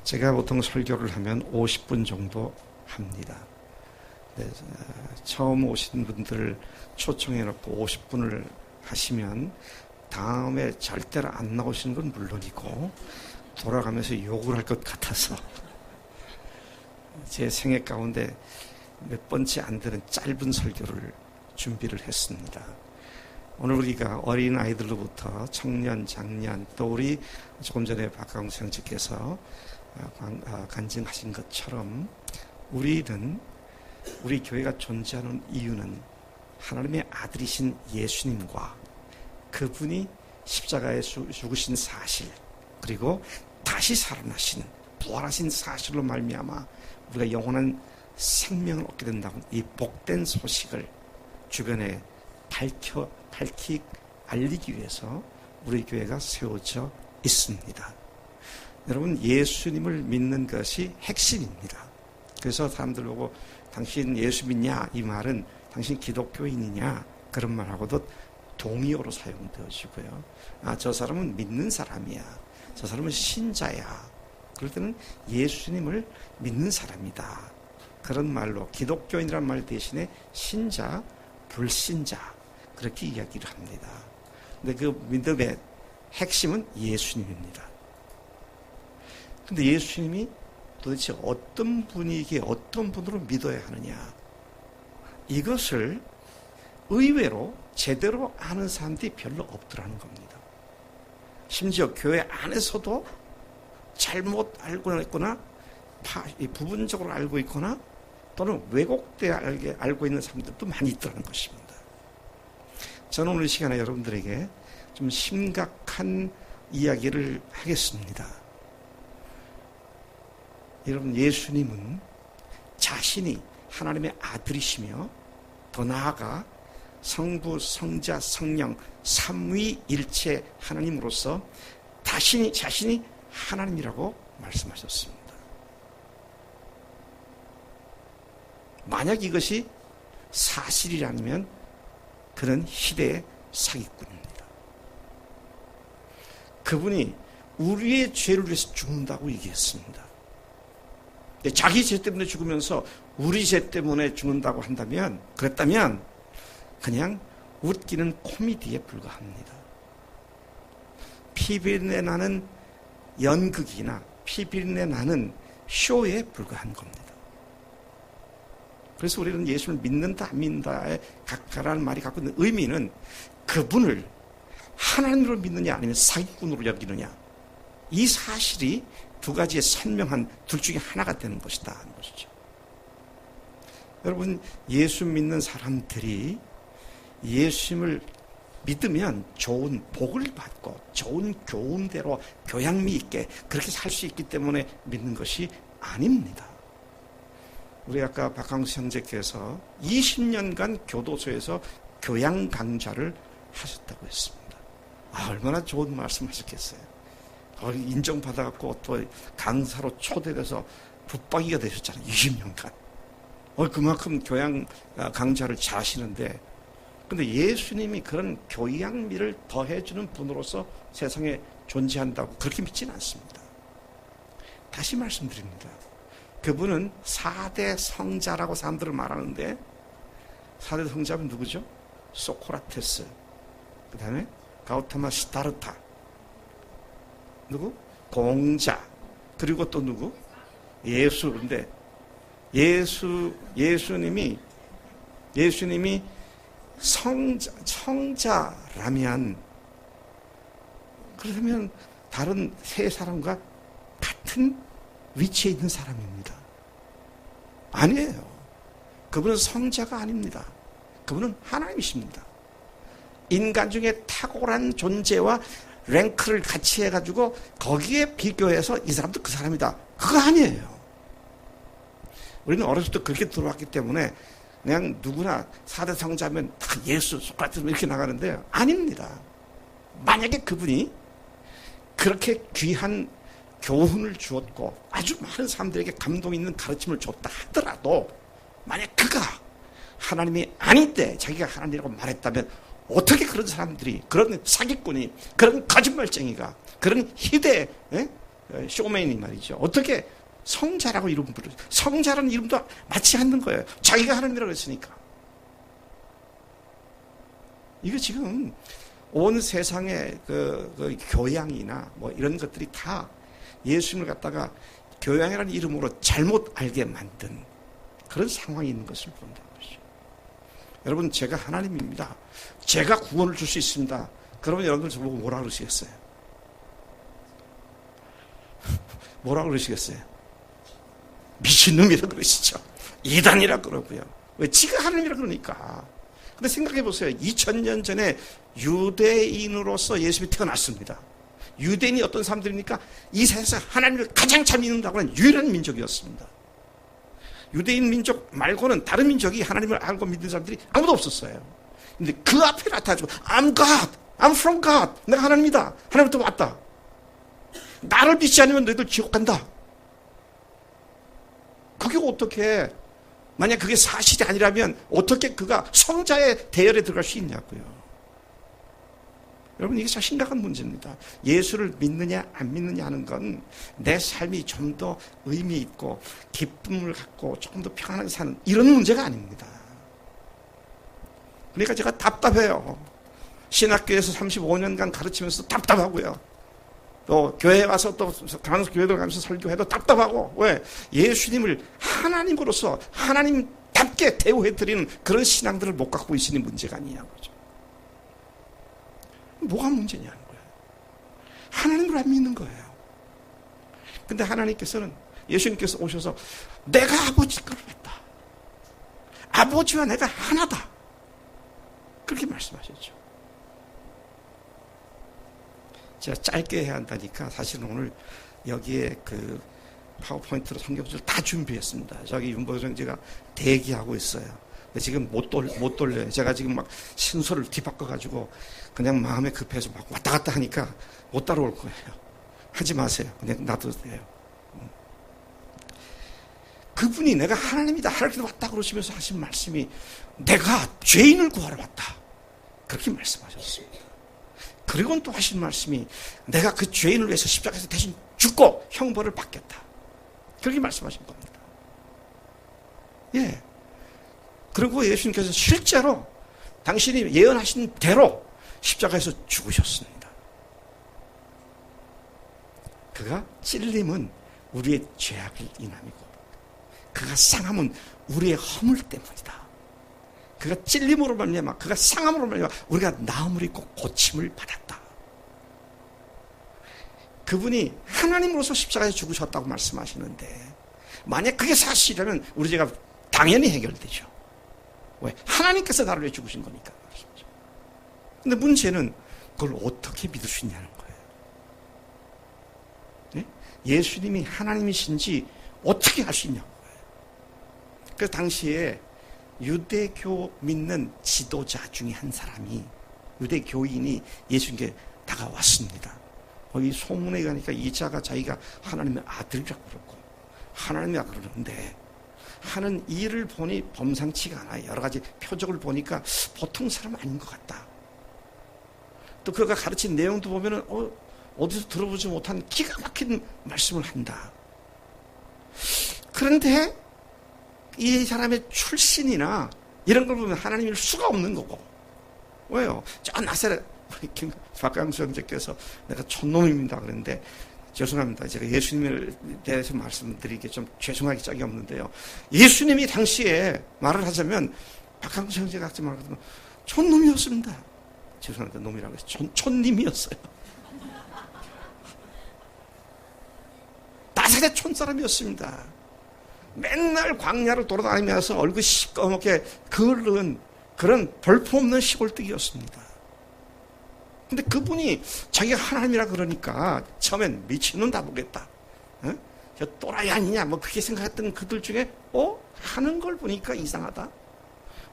제가 보통 설교를 하면 50분 정도 합니다. 처음 오신 분들을 초청해 놓고 50분을 하시면 다음에 절대로 안 나오시는 건 물론이고 돌아가면서 욕을 할 것 같아서 제 생애 가운데 몇 번째 안 되는 짧은 설교를 준비를 했습니다. 오늘 우리가 어린 아이들로부터 청년, 장년, 또 우리 조금 전에 박강수 형제께서 간증하신 것처럼 우리는 우리 교회가 존재하는 이유는 하나님의 아들이신 예수님과 그분이 십자가에 죽으신 사실, 그리고 다시 살아나신 부활하신 사실로 말미암아 우리가 영원한 생명을 얻게 된다는 이 복된 소식을 주변에 밝히 알리기 위해서 우리 교회가 세워져 있습니다. 여러분, 예수님을 믿는 것이 핵심입니다. 그래서 사람들 보고 당신 예수 믿냐? 이 말은 당신 기독교인이냐? 그런 말하고도 동의어로 사용되어지고요. 저 사람은 믿는 사람이야. 저 사람은 신자야. 그럴 때는 예수님을 믿는 사람이다. 그런 말로 기독교인이라는 말 대신에 신자, 불신자 그렇게 이야기를 합니다. 근데 그 믿음의 핵심은 예수님입니다. 근데 예수님이 도대체 어떤 분이기에 어떤 분으로 믿어야 하느냐, 이것을 의외로 제대로 아는 사람들이 별로 없더라는 겁니다. 심지어 교회 안에서도 잘못 알고 있거나 부분적으로 알고 있거나 또는 왜곡되어 알고 있는 사람들도 많이 있더라는 것입니다. 저는 오늘 이 시간에 여러분들에게 좀 심각한 이야기를 하겠습니다. 여러분, 예수님은 자신이 하나님의 아들이시며 더 나아가 성부, 성자, 성령 삼위일체 하나님으로서 자신이 하나님이라고 말씀하셨습니다. 만약 이것이 사실이라면 그는 희대의 사기꾼입니다. 그분이 우리의 죄를 위해서 죽는다고 얘기했습니다. 자기 죄 때문에 죽으면서 우리 죄 때문에 죽는다고 그랬다면 그냥 웃기는 코미디에 불과합니다. 피비린내 나는 연극이나 피비린내 나는 쇼에 불과한 겁니다. 그래서 우리는 예수를 믿는다 안 믿는다의 각각라는 말이 갖고 있는 의미는 그분을 하나님으로 믿느냐 아니면 사기꾼으로 여기느냐, 이 사실이 두 가지의 선명한 둘 중에 하나가 되는 것이다 하는 것이죠. 여러분, 예수 믿는 사람들이 예수님을 믿으면 좋은 복을 받고 좋은 교훈대로 교양미 있게 그렇게 살 수 있기 때문에 믿는 것이 아닙니다. 우리 아까 박강수 형제께서 20년간 교도소에서 교양 강좌를 하셨다고 했습니다. 얼마나 좋은 말씀 하셨겠어요. 인정받아갖고 또 강사로 초대돼서 붙박이가 되셨잖아요. 20년간. 그만큼 교양 강좌를 잘 하시는데, 근데 예수님이 그런 교양미를 더해주는 분으로서 세상에 존재한다고 그렇게 믿지는 않습니다. 다시 말씀드립니다. 그분은 4대 성자라고 사람들을 말하는데 4대 성자는 누구죠? 소크라테스, 그 다음에 가우타마 시타르타, 누구? 공자, 그리고 또 누구? 예수. 근데 예수님이 성자라면 그러면 다른 세 사람과 같은 위치에 있는 사람입니다. 아니에요. 그분은 성자가 아닙니다. 그분은 하나님이십니다. 인간 중에 탁월한 존재와 랭크를 같이 해가지고 거기에 비교해서 이 사람도 그 사람이다, 그거 아니에요. 우리는 어렸을 때 그렇게 들어왔기 때문에 그냥 누구나 4대 성자면 다 예수, 소크라테스 이렇게 나가는데 아닙니다. 만약에 그분이 그렇게 귀한 교훈을 주었고 아주 많은 사람들에게 감동 있는 가르침을 줬다 하더라도 만약 그가 하나님이 아닌데 자기가 하나님이라고 말했다면 어떻게 그런 사람들이, 그런 사기꾼이, 그런 거짓말쟁이가, 그런 희대 쇼맨이 말이죠. 어떻게 성자라고 이름 부르죠? 성자라는 이름도 맞지 않는 거예요. 자기가 하나님이라고 했으니까. 이거 지금 온 세상의 그 교양이나 뭐 이런 것들이 다 예수님을 갖다가 교양이라는 이름으로 잘못 알게 만든 그런 상황이 있는 것을 본다는 것이죠. 여러분, 제가 하나님입니다. 제가 구원을 줄 수 있습니다. 그러면 여러분들 저보고 뭐라 그러시겠어요? 뭐라 그러시겠어요? 미친놈이라 그러시죠. 이단이라 그러고요. 왜? 지가 하나님이라 그러니까. 근데 생각해 보세요. 2000년 전에 유대인으로서 예수님이 태어났습니다. 유대인이 어떤 사람들입니까? 이 세상에서 하나님을 가장 잘 믿는다고 하는 유일한 민족이었습니다. 유대인 민족 말고는 다른 민족이 하나님을 알고 믿는 사람들이 아무도 없었어요. 근데 그 앞에 나타나지고 I'm God, I'm from God. 내가 하나님이다. 하나님부터 왔다. 나를 믿지 않으면 너희들 지옥 간다. 그게 어떻게, 만약 그게 사실이 아니라면 어떻게 그가 성자의 대열에 들어갈 수 있냐고요. 여러분, 이게 참 심각한 문제입니다. 예수를 믿느냐 안 믿느냐 하는 건 내 삶이 좀 더 의미 있고 기쁨을 갖고 조금 더 평안하게 사는 이런 문제가 아닙니다. 그러니까 제가 답답해요. 신학교에서 35년간 가르치면서 답답하고요. 또 교회에 와서 또 가면서 교회들 가면서 설교해도 답답하고. 왜? 예수님을 하나님으로서 하나님답게 대우해드리는 그런 신앙들을 못 갖고 있으니 문제가 아니냐고죠. 뭐가 문제냐는 거예요. 하나님을 안 믿는 거예요. 근데 하나님께서는, 예수님께서 오셔서 내가 아버지 걸 봤다. 아버지와 내가 하나다. 그렇게 말씀하셨죠. 제가 짧게 해야 한다니까 사실은 오늘 여기에 그 파워포인트로 성경을 다 준비했습니다. 저기 윤보정 제가 대기하고 있어요. 지금 못 돌려요. 제가 지금 막 신소를 뒤바꿔가지고 그냥 마음에 급해서 막 왔다 갔다 하니까 못 따라올 거예요. 하지 마세요. 그냥 놔둬도 돼요. 그분이 내가 하나님이다, 하나님께 왔다 그러시면서 하신 말씀이 내가 죄인을 구하러 왔다. 그렇게 말씀하셨습니다. 그리고는 또 하신 말씀이 내가 그 죄인을 위해서 십자가에서 대신 죽고 형벌을 받겠다. 그렇게 말씀하신 겁니다. 예. 그리고 예수님께서 실제로 당신이 예언하신 대로 십자가에서 죽으셨습니다. 그가 찔림은 우리의 죄악을 인함이고 그가 상함은 우리의 허물 때문이다. 그가 찔림으로 말미암아, 그가 상함으로 말미암아 우리가 나음을 입고 고침을 받았다. 그분이 하나님으로서 십자가에 죽으셨다고 말씀하시는데 만약 그게 사실이라면 우리 죄가 당연히 해결되죠. 왜? 하나님께서 나를 위해 죽으신 거니까. 근데 문제는 그걸 어떻게 믿을 수 있냐는 거예요. 네? 예수님이 하나님이신지 어떻게 알 수 있냐는 거예요. 그래서 당시에 유대교 믿는 지도자 중에 한 사람이, 유대교인이 예수님께 다가왔습니다. 이 소문에 가니까 이 자가 자기가 하나님의 아들이라고 그러고 하나님이라고 그러는데 하는 일을 보니 범상치가 않아요. 여러 가지 표적을 보니까 보통 사람 아닌 것 같다. 또 그가 가르친 내용도 보면은 어디서 들어보지 못한 기가 막힌 말씀을 한다. 그런데 이 사람의 출신이나 이런 걸 보면 하나님일 수가 없는 거고. 왜요? 저 나사렛 박강수 형제께서 내가 촌놈입니다 그랬는데, 죄송합니다. 제가 예수님에 대해서 말씀드리기에 좀 죄송하기 짝이 없는데요. 예수님이 당시에 말을 하자면 박강수 형제가 하지 말고 촌놈이었습니다. 죄송합니다. 놈이라고 해서 촌님이었어요. 나사렛 촌사람이었습니다. 맨날 광야를 돌아다니면서 얼굴 시꺼멓게 그을른 그런 볼품없는 시골뜨기였습니다. 근데 그분이 자기가 하나님이라 그러니까 처음엔 미친놈 다 보겠다. 저 또라이 아니냐 뭐 그렇게 생각했던 그들 중에 하는 걸 보니까 이상하다.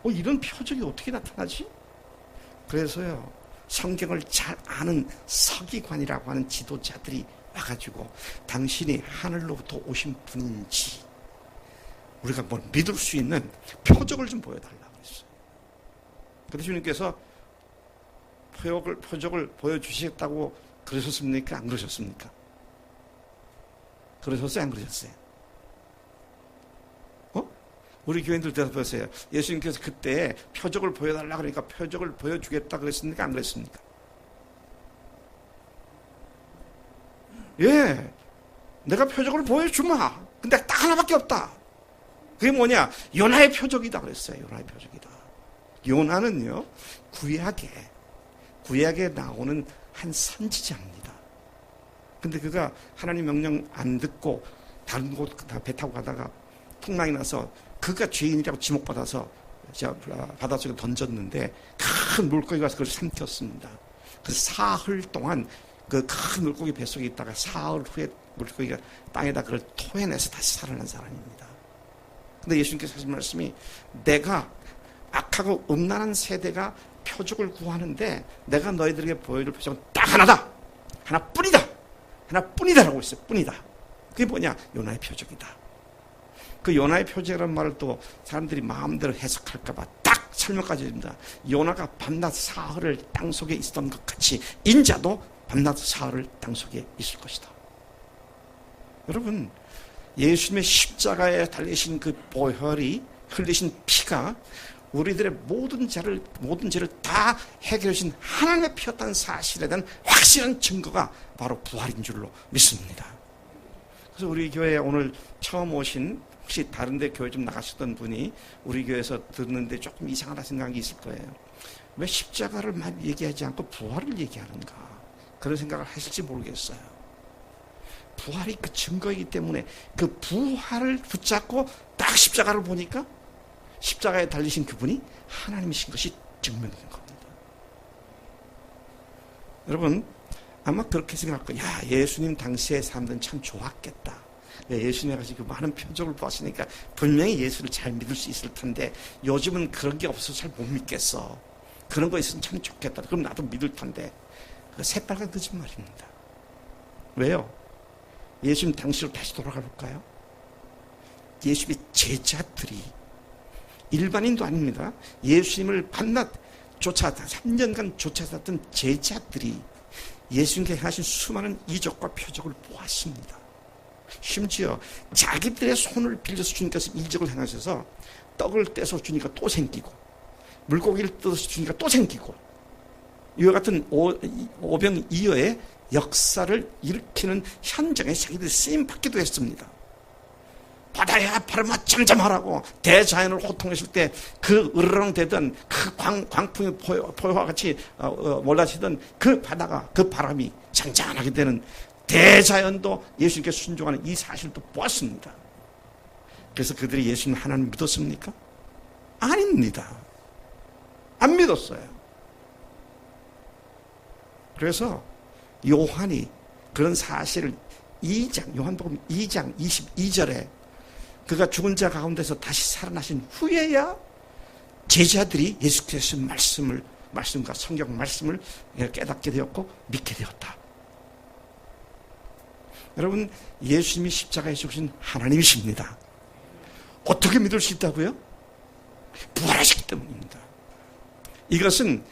이런 표적이 어떻게 나타나지? 그래서요, 성경을 잘 아는 서기관이라고 하는 지도자들이 와가지고 당신이 하늘로부터 오신 분인지 우리가 뭘 믿을 수 있는 표적을 좀 보여달라고 했어요. 그래서 주님께서 표적을 보여주시겠다고 그러셨습니까? 안 그러셨습니까? 그러셨어요? 안 그러셨어요? 우리 교인들 대답하세요. 예수님께서 그때 표적을 보여달라 그러니까 표적을 보여주겠다 그랬습니까? 안 그랬습니까? 예. 내가 표적을 보여주마. 근데 딱 하나밖에 없다. 그게 뭐냐? 요나의 표적이다 그랬어요. 요나의 표적이다. 요나는요, 구약에 나오는 한 선지자입니다. 근데 그가 하나님 명령 안 듣고 다른 곳 배 타고 가다가 풍랑이 나서 그가 죄인이라고 지목받아서 바닷속에 던졌는데 큰 물고기가 와서 그걸 삼켰습니다. 그 사흘 동안 그 큰 물고기 뱃속에 있다가 사흘 후에 물고기가 땅에다 그걸 토해내서 다시 살아난 사람입니다. 근데 예수님께서 하신 말씀이 내가 악하고 음란한 세대가 표적을 구하는데 내가 너희들에게 보여줄 표적은 딱 하나다. 하나뿐이다. 하나뿐이다라고 했어요. 뿐이다. 그게 뭐냐? 요나의 표적이다. 그 요나의 표적이라는 말을 또 사람들이 마음대로 해석할까봐 딱 설명까지 해줍니다. 요나가 밤낮 사흘을 땅속에 있었던 것 같이 인자도 밤낮 사흘을 땅속에 있을 것이다. 여러분, 예수님의 십자가에 달리신 그 보혈이 흘리신 피가 우리들의 모든 죄를 다 해결해 주신 하나님의 피였다는 사실에 대한 확실한 증거가 바로 부활인 줄로 믿습니다. 그래서 우리 교회에 오늘 처음 오신 혹시 다른 데 교회 좀 나가셨던 분이 우리 교회에서 듣는데 조금 이상하다 생각이 있을 거예요. 왜 십자가를 만 얘기하지 않고 부활을 얘기하는가? 그런 생각을 하실지 모르겠어요. 부활이 그 증거이기 때문에 그 부활을 붙잡고 딱 십자가를 보니까 십자가에 달리신 그분이 하나님이신 것이 증명된 겁니다. 여러분, 아마 그렇게 생각할 거예요. 야, 예수님 당시의 사람들은 참 좋았겠다. 예수님이 가지고 많은 표적을 보았으니까 분명히 예수를 잘 믿을 수 있을 텐데 요즘은 그런 게 없어서 잘 못 믿겠어. 그런 거 있으면 참 좋겠다. 그럼 나도 믿을 텐데. 그 새빨간 거짓말입니다. 왜요? 예수님 당시로 다시 돌아가 볼까요? 예수님의 제자들이 일반인도 아닙니다. 예수님을 밤낮 쫓아다 3년간 쫓아다녔던 제자들이 예수님께 하신 수많은 이적과 표적을 보았습니다. 심지어 자기들의 손을 빌려서 주님께서 이적을 행하셔서 떡을 떼서 주니까 또 생기고 물고기를 뜯어서 주니까 또 생기고 이와 같은 오병이어의 역사를 일으키는 현장에 자기들이 쓰임받기도 했습니다. 바다야 바람아 잠잠하라고 대자연을 호통했을 때 그 으르렁대던 그 광풍의 포효와 같이 몰라치던 그 바다가 그 바람이 잔잔하게 되는 대자연도 예수님께 순종하는 이 사실도 보았습니다. 그래서 그들이 예수님 하나님 믿었습니까? 아닙니다. 안 믿었어요. 그래서 요한이 그런 사실을 요한복음 2장 22절에 그가 죽은 자 가운데서 다시 살아나신 후에야 제자들이 예수께서 말씀과 성경 말씀을 깨닫게 되었고 믿게 되었다. 여러분, 예수님이 십자가에 죽으신 하나님이십니다. 어떻게 믿을 수 있다고요? 부활하셨기 때문입니다. 이것은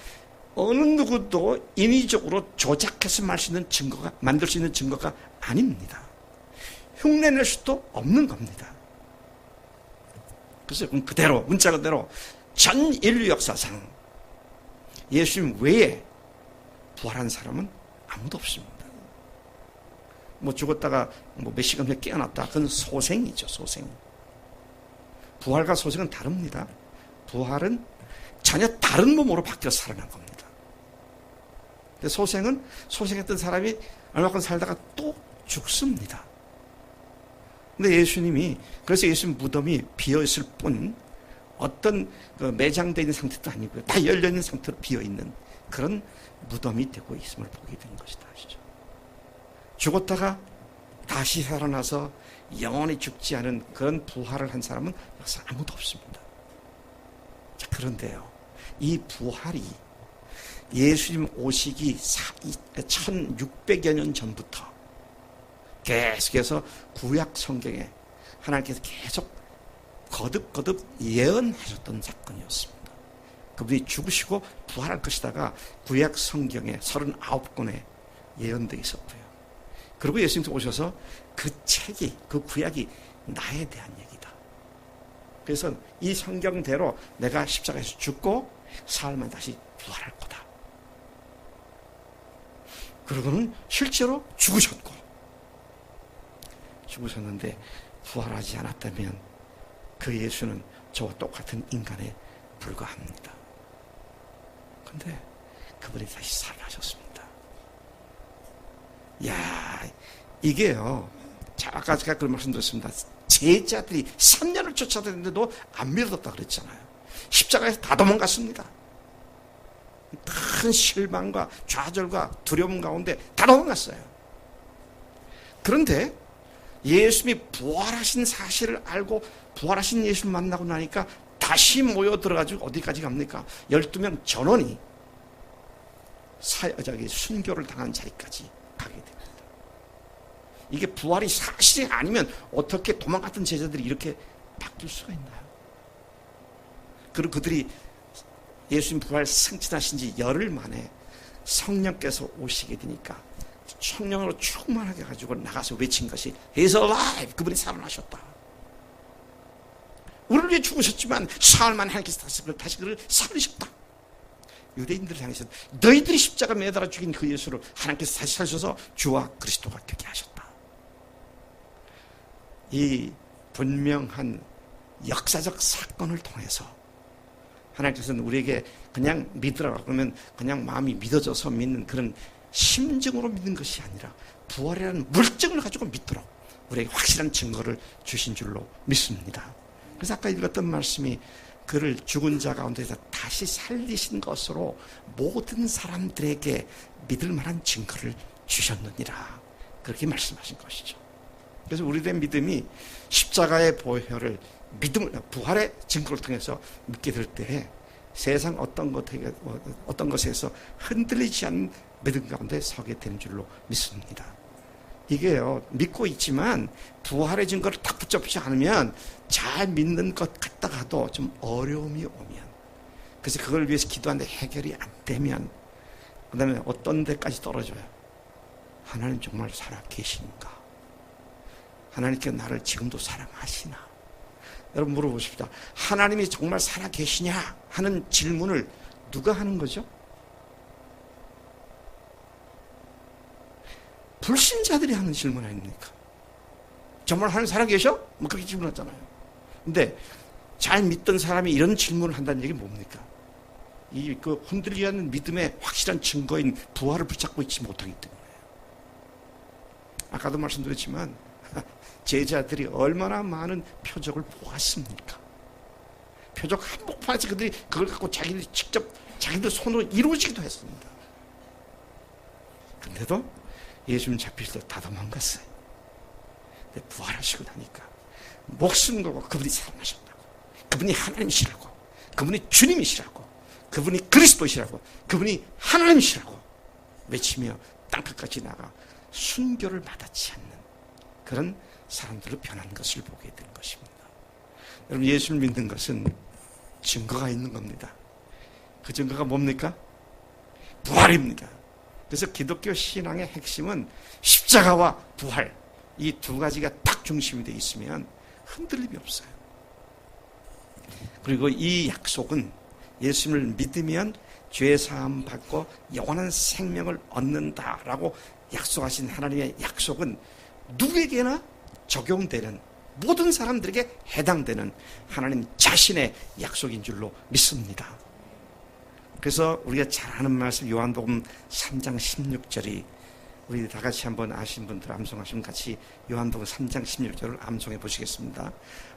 어느 누구도 인위적으로 조작해서 만들 수 있는 증거가 아닙니다. 흉내낼 수도 없는 겁니다. 그래서 그대로 문자 그대로 전 인류 역사상 예수님 외에 부활한 사람은 아무도 없습니다. 죽었다가 몇 시간 후에 깨어났다. 그건 소생이죠, 소생. 부활과 소생은 다릅니다. 부활은 전혀 다른 몸으로 바뀌어 살아난 겁니다. 근데 소생했던 사람이 얼마큼 살다가 또 죽습니다. 근데 예수님이, 그래서 예수님 무덤이 비어있을 뿐 어떤 매장되어 있는 상태도 아니고요. 다 열려있는 상태로 비어있는 그런 무덤이 되고 있음을 보게 된 것이다 하시죠. 죽었다가 다시 살아나서 영원히 죽지 않은 그런 부활을 한 사람은 역사 아무도 없습니다. 자, 그런데요, 이 부활이 예수님 오시기 1600여 년 전부터 계속해서 구약 성경에 하나님께서 계속 거듭거듭 예언하셨던 사건이었습니다. 그분이 죽으시고 부활할 것이다가 구약 성경에 39권에 예언되어 있었고요. 그리고 예수님께서 오셔서 그 책이, 그 구약이 나에 대한 얘기다. 그래서 이 성경대로 내가 십자가에서 죽고 사흘 만에 다시 부활할 거다. 그러고는 실제로 죽으셨는데 부활하지 않았다면 그 예수는 저와 똑같은 인간에 불과합니다. 그런데 그분이 다시 살아나셨습니다. 야, 이게요. 자, 아까 제가 그런 말씀 드렸습니다. 제자들이 3년을 쫓아다녔는데도 안 믿었다 그랬잖아요. 십자가에서 다 도망갔습니다. 큰 실망과 좌절과 두려움 가운데 다 도망갔어요. 그런데 예수님이 부활하신 사실을 알고 부활하신 예수를 만나고 나니까 다시 모여 들어가지고 어디까지 갑니까? 12명 전원이 순교를 당한 자리까지 가게 됩니다. 이게 부활이 사실이 아니면 어떻게 도망갔던 제자들이 이렇게 바뀔 수가 있나요? 그리고 그들이 예수님 부활 승천하신 지 열흘 만에 성령께서 오시게 되니까 성령으로 충만하게 가지고 나가서 외친 것이 He's alive! 그분이 살아나셨다. 우리를 위해 죽으셨지만 사흘 만에 하나님께서 다시 그를 살리셨다. 유대인들을 향해서 너희들이 십자가 매달아 죽인 그 예수를 하나님께서 다시 살려서 주와 그리스도가 되게 하셨다. 이 분명한 역사적 사건을 통해서 하나님께서는 우리에게 그냥 믿으라 그러면 그냥 마음이 믿어져서 믿는 그런 심증으로 믿는 것이 아니라 부활이라는 물증을 가지고 믿도록 우리에게 확실한 증거를 주신 줄로 믿습니다. 그래서 아까 읽었던 말씀이 그를 죽은 자 가운데서 다시 살리신 것으로 모든 사람들에게 믿을 만한 증거를 주셨느니라. 그렇게 말씀하신 것이죠. 그래서 우리의 믿음이 십자가의 보혈을 부활의 증거를 통해서 믿게 될 때에 세상 어떤 것에서 흔들리지 않는 믿음 가운데 서게 되는 줄로 믿습니다. 이게요, 믿고 있지만 부활의 증거를 딱 붙잡지 않으면 잘 믿는 것 같다가도 좀 어려움이 오면, 그래서 그걸 위해서 기도하는데 해결이 안 되면, 그 다음에 어떤 데까지 떨어져요. 하나님 정말 살아 계신가? 하나님께서 나를 지금도 사랑하시나? 여러분 물어보십시다. 하나님이 정말 살아 계시냐 하는 질문을 누가 하는 거죠? 불신자들이 하는 질문 아닙니까? 정말 하나님 살아 계셔? 뭐 그렇게 질문하잖아요. 근데 잘 믿던 사람이 이런 질문을 한다는 얘기는 뭡니까? 그 흔들리지 않는 믿음의 확실한 증거인 부활을 붙잡고 있지 못하기 때문에. 아까도 말씀드렸지만 제자들이 얼마나 많은 표적을 보았습니까? 표적 한복판에서 그들이 그걸 갖고 자기들이 직접 자기들 손으로 이루어지기도 했습니다. 근데도 예수님 잡힐 때 다 도망갔어요. 근데 부활하시고 나니까 목숨 걸고 그분이 살아나셨다고, 그분이 하나님이시라고, 그분이 주님이시라고, 그분이 그리스도시라고, 그분이 하나님이시라고 외치며 땅끝까지 나가 순교를 받았지 않는 그런 사람들로 변한 것을 보게 된 것입니다. 여러분, 예수를 믿는 것은 증거가 있는 겁니다. 그 증거가 뭡니까? 부활입니다. 그래서 기독교 신앙의 핵심은 십자가와 부활, 이 두 가지가 딱 중심이 되어 있으면 흔들림이 없어요. 그리고 이 약속은 예수님을 믿으면 죄 사함 받고 영원한 생명을 얻는다라고 약속하신 하나님의 약속은 누구에게나 적용되는, 모든 사람들에게 해당되는 하나님 자신의 약속인 줄로 믿습니다. 그래서 우리가 잘 아는 말씀 요한복음 3장 16절이, 우리 다 같이 한번 아시는 분들 암송하시면 같이 요한복음 3장 16절을 암송해 보시겠습니다.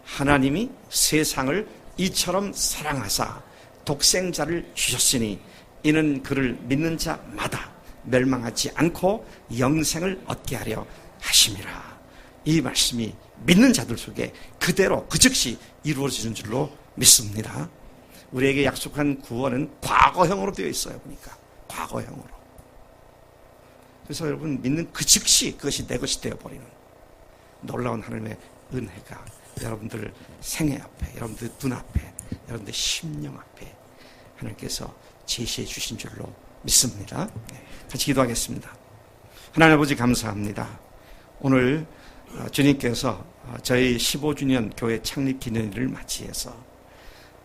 하나님이 세상을 이처럼 사랑하사 독생자를 주셨으니 이는 그를 믿는 자마다 멸망하지 않고 영생을 얻게 하려 하심이라. 이 말씀이 믿는 자들 속에 그대로 그 즉시 이루어지는 줄로 믿습니다. 우리에게 약속한 구원은 과거형으로 되어 있어요. 보니까 과거형으로. 그래서 여러분 믿는 그 즉시 그것이 내 것이 되어버리는 놀라운 하나님의 은혜가 여러분들 생애 앞에, 여러분들 눈앞에, 여러분들 심령 앞에 하나님께서 제시해 주신 줄로 믿습니다. 같이 기도하겠습니다. 하나님 아버지 감사합니다. 오늘 주님께서 저희 15주년 교회 창립 기념일을 맞이해서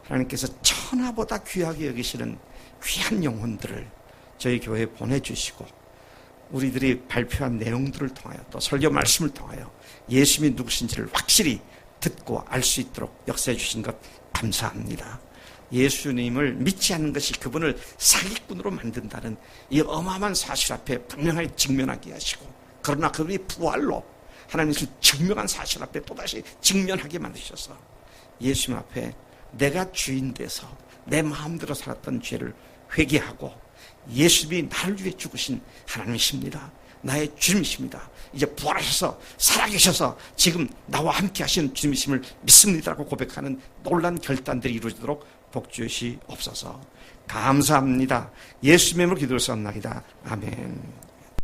하나님께서 천하보다 귀하게 여기시는 귀한 영혼들을 저희 교회에 보내주시고 우리들이 발표한 내용들을 통하여 또 설교 말씀을 통하여 예수님이 누구신지를 확실히 듣고 알 수 있도록 역사해 주신 것 감사합니다. 예수님을 믿지 않는 것이 그분을 사기꾼으로 만든다는 이 어마어마한 사실 앞에 분명하게 직면하게 하시고, 그러나 그분이 부활로 하나님을 증명한 사실 앞에 또다시 직면하게 만드셔서 예수님 앞에 내가 주인 돼서 내 마음대로 살았던 죄를 회개하고 예수님이 나를 위해 죽으신 하나님이십니다. 나의 주님이십니다. 이제 부활하셔서 살아계셔서 지금 나와 함께 하시는 주님이심을 믿습니다라고 고백하는 놀란 결단들이 이루어지도록 복주시 없어서 감사합니다. 예수님의 이름으로 기도를 씀나이다. 아멘.